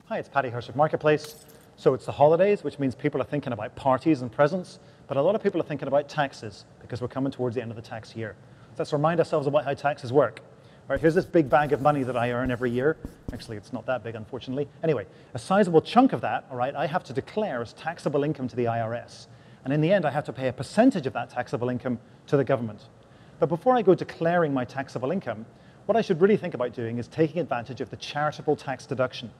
Hi, it's Paddy Hirsch of Marketplace. So it's the holidays, which means people are thinking about parties and presents, but a lot of people are thinking about taxes because we're coming towards the end of the tax year. So let's remind ourselves about how taxes work. All right, here's this big bag of money that I earn every year. Actually, it's not that big, unfortunately. Anyway, a sizable chunk of that, all right, I have to declare as taxable income to the IRS. And in the end, I have to pay a percentage of that taxable income to the government. But before I go declaring my taxable income, what I should really think about doing is taking advantage of the charitable tax deduction.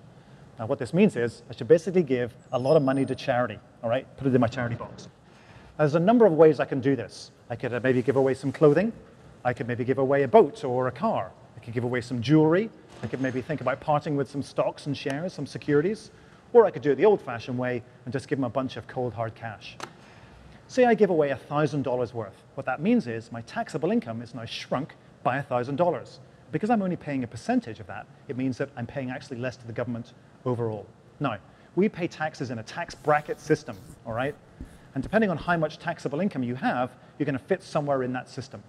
Now, what this means is I should basically give a lot of money to charity, all right? Put it in my charity box. Now, there's a number of ways I can do this. I could maybe give away some clothing. I could maybe give away a boat or a car. I could give away some jewelry. I could maybe think about parting with some stocks and shares, some securities. Or I could do it the old-fashioned way and just give them a bunch of cold, hard cash. Say I give away $1,000 worth. What that means is my taxable income is now shrunk by $1,000. Because I'm only paying a percentage of that, it means that I'm paying actually less to the government overall. Now, we pay taxes in a tax bracket system, all right? And depending on how much taxable income you have, you're going to fit somewhere in that system.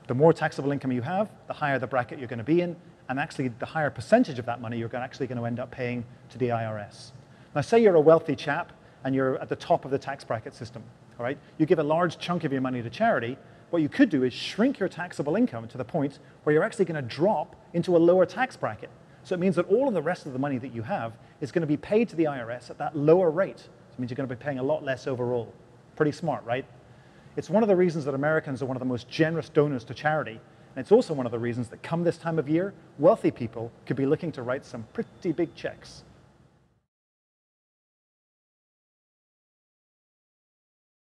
The more taxable income you have, the higher the bracket you're going to be in, and actually the higher percentage of that money you're actually going to end up paying to the IRS. Now, say you're a wealthy chap and you're at the top of the tax bracket system, all right? You give a large chunk of your money to charity. What you could do is shrink your taxable income to the point where you're actually going to drop into a lower tax bracket. So it means that all of the rest of the money that you have is going to be paid to the IRS at that lower rate. So it means you're going to be paying a lot less overall. Pretty smart, right? It's one of the reasons that Americans are one of the most generous donors to charity. And it's also one of the reasons that come this time of year, wealthy people could be looking to write some pretty big checks.